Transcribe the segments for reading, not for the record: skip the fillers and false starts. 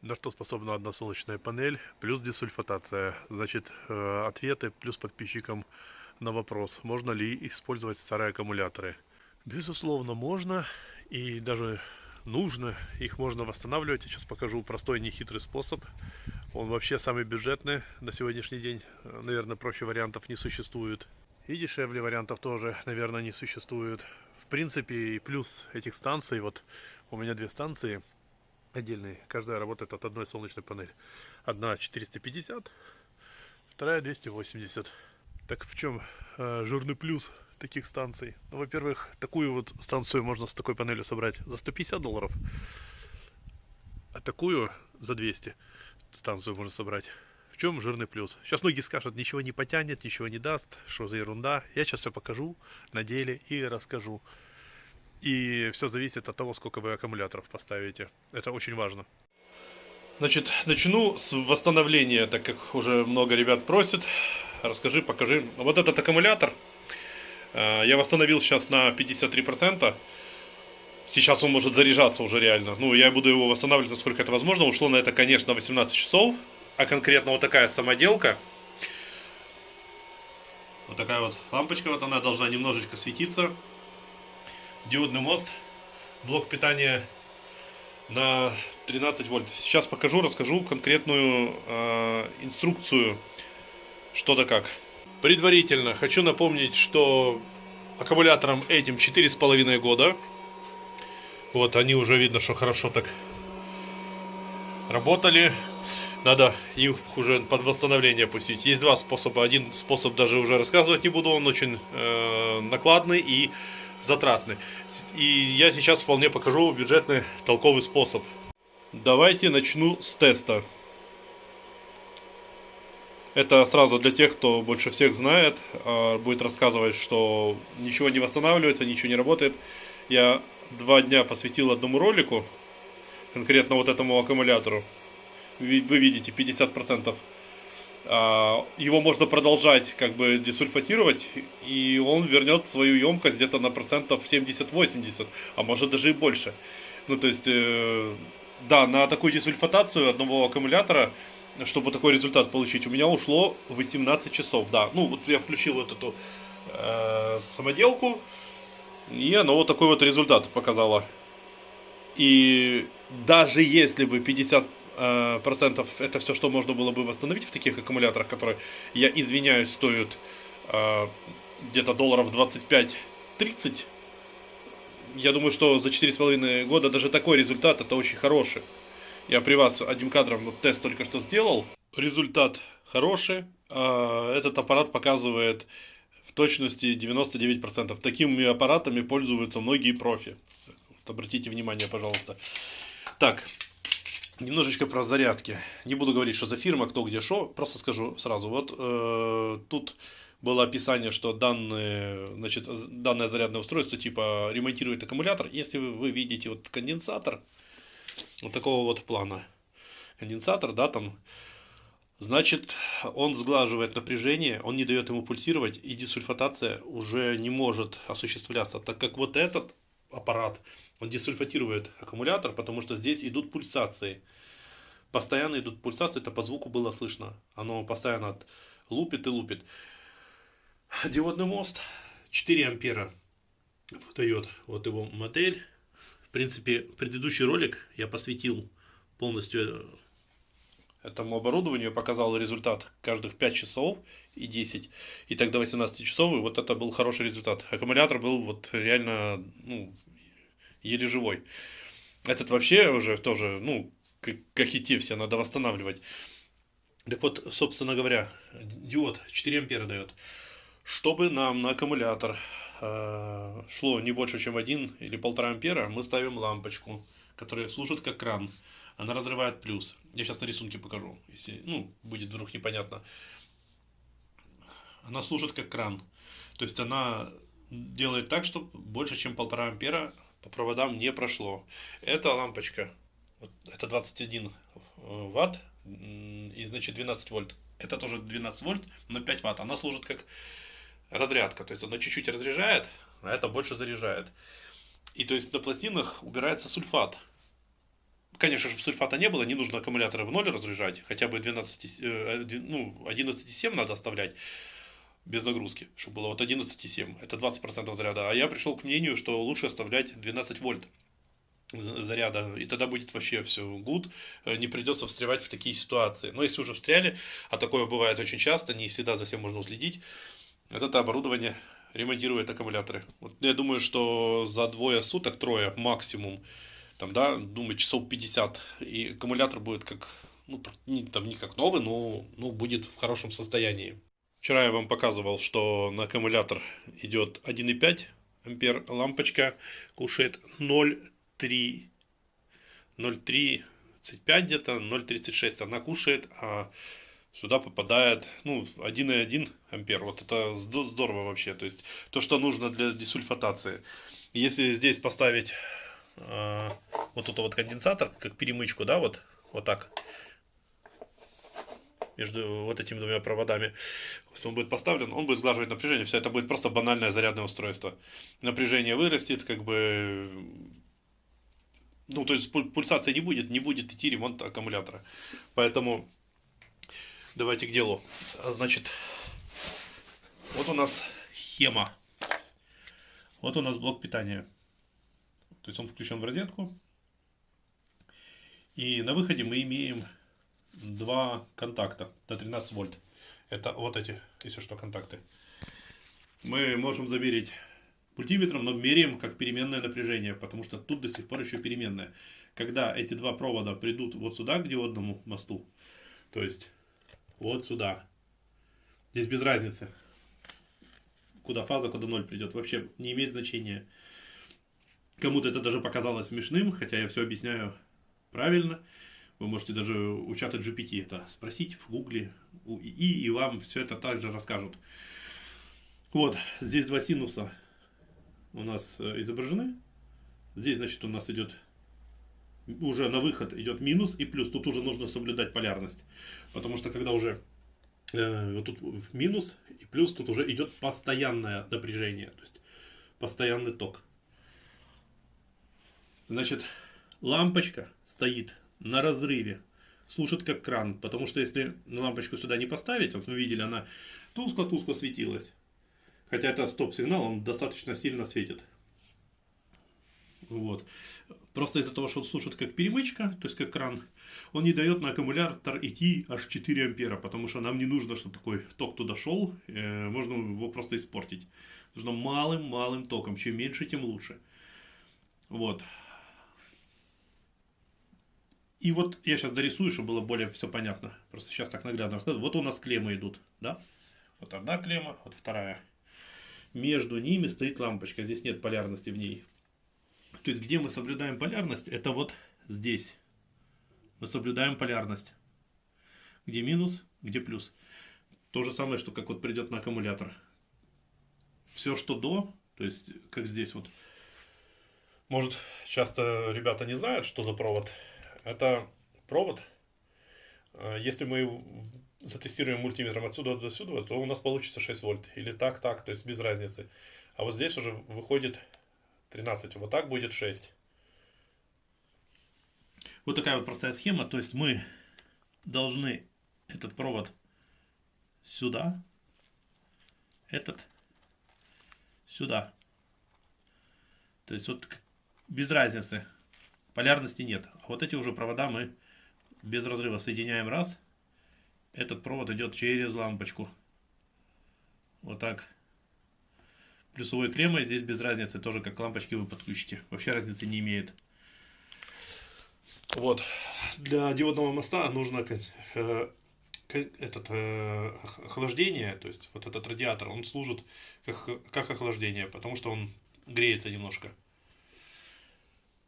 На что способна одна солнечная панель плюс десульфатация? Значит, ответы плюс подписчикам на вопрос, можно ли использовать старые аккумуляторы. Безусловно, можно и даже нужно. Их можно восстанавливать. Я сейчас покажу простой нехитрый способ. Он вообще самый бюджетный на сегодняшний день. Наверное, проще вариантов не существует. И дешевле вариантов тоже, наверное, не существует. В принципе, и плюс этих станций, вот у меня две станции отдельные, каждая работает от одной солнечной панели. Одна 450, вторая 280. Так в чем жирный плюс таких станций? Ну, во-первых, такую вот станцию можно с такой панелью собрать за $150, а такую за 200 станцию можно собрать. В чем жирный плюс? Сейчас многие скажут, ничего не потянет, ничего не даст, что за ерунда. Я сейчас все покажу на деле и расскажу. И все зависит от того, сколько вы аккумуляторов поставите. Это очень важно. Значит, начну с восстановления, так как уже много ребят просят. Расскажи, покажи. Вот этот аккумулятор я восстановил сейчас на 53%. Сейчас он может заряжаться уже реально. Ну, я буду его восстанавливать, насколько это возможно. Ушло на это, конечно, 18 часов. А конкретно вот такая самоделка. Вот такая вот лампочка. Вот она должна немножечко светиться. Диодный мост. Блок питания на 13 вольт. Сейчас покажу, расскажу конкретную инструкцию, что да как. Предварительно хочу напомнить, что аккумуляторам этим 4,5 года. Вот они уже видно, что хорошо так работали. Надо их уже под восстановление пустить. Есть два способа. Один способ даже уже рассказывать не буду. Он очень накладный и затратный. И я сейчас вполне покажу бюджетный толковый способ. Давайте начну с теста. Это сразу для тех, кто больше всех знает, будет рассказывать, что ничего не восстанавливается, ничего не работает. Я 2 дня посвятил одному ролику, конкретно вот этому аккумулятору. Вы видите 50%. Его можно продолжать как бы десульфатировать, и он вернет свою емкость где-то на процентов 70-80, а может даже и больше. Ну то есть, да, на такую десульфатацию одного аккумулятора, чтобы такой результат получить, у меня ушло 18 часов. Да, ну вот я включил вот эту самоделку, и оно вот такой вот результат показало. И даже если бы 50% это все, что можно было бы восстановить в таких аккумуляторах, которые, я извиняюсь, стоят где-то долларов 25-30, я думаю, что за 4,5 года даже такой результат это очень хороший. Я при вас одним кадром вот тест только что сделал. Результат хороший. Этот аппарат показывает в точности 99%. Такими аппаратами пользуются многие профи. Вот обратите внимание, пожалуйста. Так, немножечко про зарядки. Не буду говорить, что за фирма, кто где что. Просто скажу сразу. Вот тут было описание, что данное зарядное устройство типа ремонтирует аккумулятор. Если вы видите вот конденсатор, вот такого вот плана. Конденсатор, да, там, значит, он сглаживает напряжение, он не дает ему пульсировать, и десульфатация уже не может осуществляться, так как вот этот аппарат, он десульфатирует аккумулятор, потому что здесь идут пульсации. Постоянно идут пульсации, это по звуку было слышно. Оно постоянно лупит и лупит. Диодный мост 4 ампера выдает вот его модель. В принципе, предыдущий ролик я посвятил полностью этому оборудованию, показал результат каждых 5 часов и 10, и так до 18 часов, и вот это был хороший результат. Аккумулятор был вот реально, ну, еле живой. Этот вообще уже тоже, ну, как и те все, надо восстанавливать. Так вот, собственно говоря, диод 4 ампера дает. Чтобы нам на аккумулятор шло не больше, чем 1 или 1,5 ампера, мы ставим лампочку, которая служит как кран. Она разрывает плюс. Я сейчас на рисунке покажу, если, ну, будет вдруг непонятно. Она служит как кран. То есть она делает так, чтобы больше, чем 1,5 ампера по проводам не прошло. Эта лампочка, вот, это 21 ватт и значит 12 вольт. Это тоже 12 вольт, но 5 ватт. Она служит как разрядка. То есть она чуть-чуть разряжает, а это больше заряжает. И то есть на пластинах убирается сульфат, конечно, чтобы сульфата не было, не нужно аккумуляторы в ноль разряжать, хотя бы 11,7 надо оставлять без нагрузки, чтобы было вот 11,7, это 20% заряда. А я пришел к мнению, что лучше оставлять 12 вольт заряда, и тогда будет вообще все good, не придется встревать в такие ситуации. Но если уже встряли, а такое бывает очень часто, не всегда за всем можно уследить, вот это оборудование ремонтирует аккумуляторы. Вот я думаю, что за двое суток, трое максимум, там, да, думаю, часов 50, и аккумулятор будет как, ну, не, там, не как новый, но будет в хорошем состоянии. Вчера я вам показывал, что на аккумулятор идет 1,5 ампер, лампочка кушает 0,35 где-то, 0,36 она кушает, а сюда попадает, ну, 1,1 ампер. Вот это здорово вообще. То есть, то, что нужно для десульфатации. Если здесь поставить вот тут вот конденсатор, как перемычку, да, вот так, между вот этими двумя проводами, если он будет поставлен, он будет сглаживать напряжение, все это будет просто банальное зарядное устройство. Напряжение вырастет, как бы, ну, то есть пульсации не будет идти ремонт аккумулятора. Поэтому давайте к делу. Значит, вот у нас схема. Вот у нас блок питания. То есть он включен в розетку. И на выходе мы имеем два контакта до 13 вольт. Это вот эти, если что, контакты. Мы можем замерить мультиметром, но меряем как переменное напряжение, потому что тут до сих пор еще переменное. Когда эти два провода придут вот сюда, к диодному мосту, то есть вот сюда, здесь без разницы, куда фаза, куда ноль придет, вообще не имеет значения. Кому-то это даже показалось смешным, хотя я все объясняю правильно. Вы можете даже у чата GPT это спросить в гугле, и вам все это также расскажут. Вот, здесь два синуса у нас изображены. Здесь, значит, у нас идет, уже на выход идет минус и плюс. Тут уже нужно соблюдать полярность. Потому что когда уже вот тут минус и плюс, тут уже идет постоянное напряжение. То есть постоянный ток. Значит, лампочка стоит на разрыве. Служит как кран. Потому что если лампочку сюда не поставить, вот вы видели, она тускло-тускло светилась. Хотя это стоп-сигнал, он достаточно сильно светит. Вот. Просто из-за того, что он служит как перемычка, то есть как кран, он не дает на аккумулятор идти аж 4 ампера, потому что нам не нужно, чтобы такой ток туда шел, можно его просто испортить. Нужно малым током, чем меньше, тем лучше. Вот. И вот я сейчас дорисую, чтобы было более все понятно. Просто сейчас так наглядно рассказываю. Вот у нас клеммы идут, да? Вот одна клемма, вот вторая. Между ними стоит лампочка, здесь нет полярности в ней. То есть, где мы соблюдаем полярность, это вот здесь. Мы соблюдаем полярность. Где минус, где плюс. То же самое, что как вот придет на аккумулятор. Все, что до, то есть, как здесь вот. Может, часто ребята не знают, что за провод. Это провод. Если мы затестируем мультиметром отсюда до сюда, то у нас получится 6 вольт. Или так, то есть без разницы. А вот здесь уже выходит 13. Вот так будет 6. Вот такая вот простая схема. То есть мы должны этот провод сюда, этот сюда. То есть вот без разницы. Полярности нет. А вот эти уже провода мы без разрыва соединяем раз. Этот провод идет через лампочку. Вот так. Плюсовой клеммой здесь без разницы. Тоже как лампочки вы подключите. Вообще разницы не имеет. Вот. Для диодного моста нужно охлаждение. То есть вот этот радиатор, он служит как охлаждение. Потому что он греется немножко.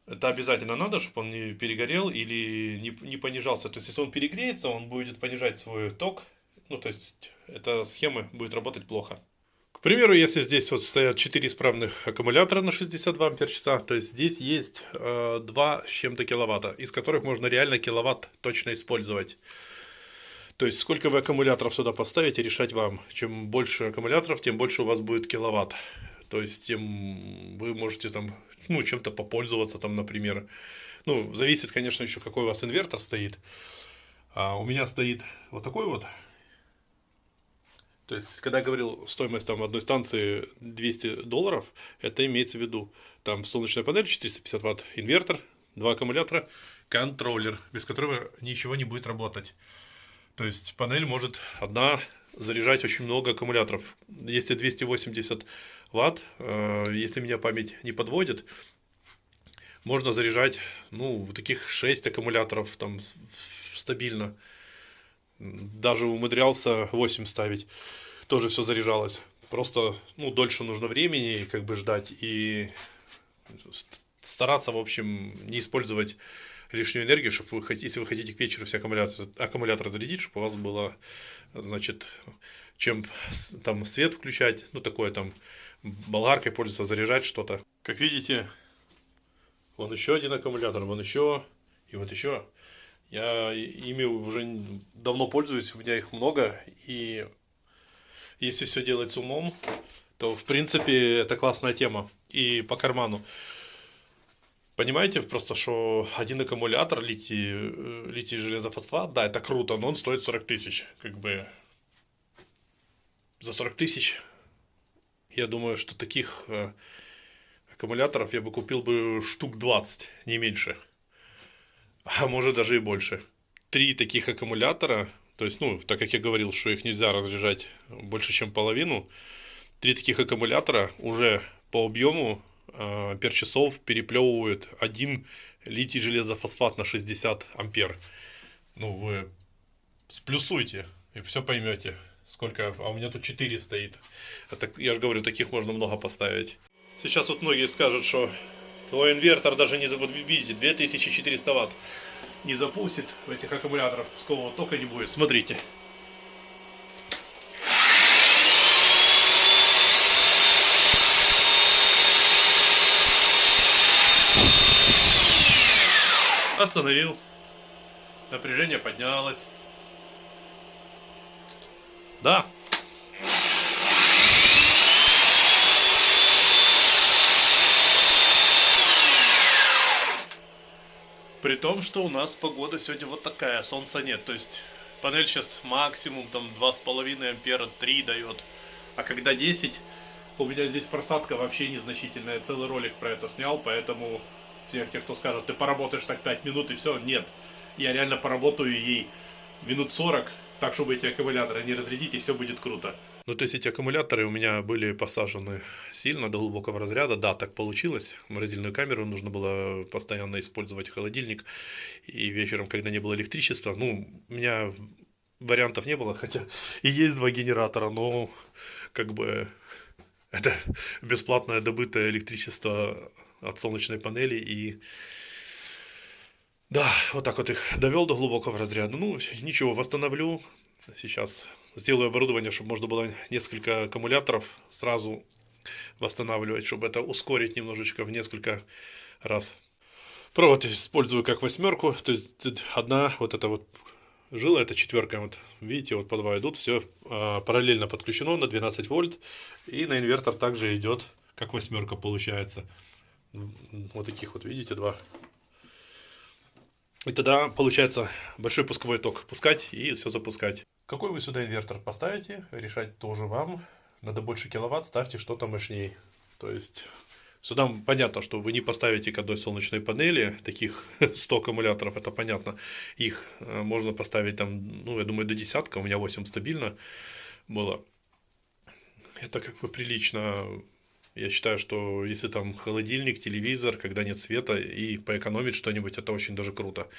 Это обязательно надо, чтобы он не перегорел или не понижался. То есть, если он перегреется, он будет понижать свой ток. Ну, то есть, эта схема будет работать плохо. К примеру, если здесь вот стоят 4 исправных аккумулятора на 62 ампер-часа, то есть, здесь есть 2 с чем-то киловатта, из которых можно реально киловатт точно использовать. То есть, сколько вы аккумуляторов сюда поставите, решать вам. Чем больше аккумуляторов, тем больше у вас будет киловатт. То есть, тем вы можете там, ну, чем-то попользоваться, там, например. Ну, зависит, конечно, еще какой у вас инвертор стоит. А у меня стоит вот такой вот. То есть, когда я говорил, стоимость там одной станции $200, это имеется в виду. Там солнечная панель, 450 ватт, инвертор, два аккумулятора, контроллер, без которого ничего не будет работать. То есть, панель может одна заряжать очень много аккумуляторов. Если 280 ватт, если меня память не подводит, можно заряжать, ну, вот таких 6 аккумуляторов там стабильно. Даже умудрялся 8 ставить. Тоже все заряжалось. Просто, ну, дольше нужно времени как бы ждать и стараться, в общем, не использовать лишнюю энергию, чтобы вы, если вы хотите к вечеру все аккумуляторы зарядить, чтобы у вас было, значит, чем там свет включать, ну, такое там, болгаркой пользоваться, заряжать что-то. Как видите, вон еще один аккумулятор, вон еще, и вот еще. Я ими уже давно пользуюсь, у меня их много, и если все делать с умом, то в принципе это классная тема и по карману. Понимаете, просто что один аккумулятор литий железофосфат, да, это круто, но он стоит 40 тысяч. Как бы за 40 тысяч, я думаю, что таких аккумуляторов я бы купил бы штук 20, не меньше. А может даже и больше. 3 таких аккумулятора, то есть, ну, так как я говорил, что их нельзя разряжать больше, чем половину, 3 таких аккумулятора уже по объему ампер-часов переплевывают 1 литий железофосфат на 60 ампер. Ну, вы сплюсуйте и все поймете, сколько. А у меня тут 4 стоит. Это, я же говорю, таких можно много поставить. Сейчас вот многие скажут, что твой инвертор даже не, вот видите, 2400 ватт не запустит в этих аккумуляторах, пускового тока не будет. Смотрите. Остановил. Напряжение поднялось. Да. При том, что у нас погода сегодня вот такая, солнца нет. То есть панель сейчас максимум там 2,5 ампера, 3 дает. А когда 10, у меня здесь просадка вообще незначительная. Целый ролик про это снял, поэтому всех тех, кто скажет, ты поработаешь так 5 минут и все, нет. Я реально поработаю ей минут 40, так чтобы эти аккумуляторы не разрядить, и все будет круто. Ну, то есть эти аккумуляторы у меня были посажены сильно до глубокого разряда. Да, так получилось. Морозильную камеру нужно было постоянно использовать, холодильник. И вечером, когда не было электричества, ну, у меня вариантов не было, хотя и есть 2 генератора, но как бы это бесплатное добытое электричество от солнечной панели. И да, вот так вот их довел до глубокого разряда. Ну, ничего, восстановлю. Сейчас сделаю оборудование, чтобы можно было несколько аккумуляторов сразу восстанавливать, чтобы это ускорить немножечко в несколько раз. Провод использую как 8, то есть одна вот эта вот жила, это 4, вот видите, вот по 2 идут, все параллельно подключено на 12 вольт, и на инвертор также идет как 8 получается. Вот таких вот, видите, 2. И тогда получается большой пусковой ток пускать и все запускать. Какой вы сюда инвертор поставите, решать тоже вам. Надо больше киловатт, ставьте что-то мощнее. То есть сюда понятно, что вы не поставите к одной солнечной панели таких 100 аккумуляторов, это понятно. Их можно поставить там, ну, я думаю, до десятка, у меня 8 стабильно было. Это как бы прилично. Я считаю, что если там холодильник, телевизор, когда нет света, и поэкономить что-нибудь, это очень даже круто.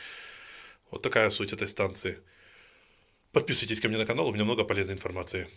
Вот такая суть этой станции. Подписывайтесь ко мне на канал, у меня много полезной информации.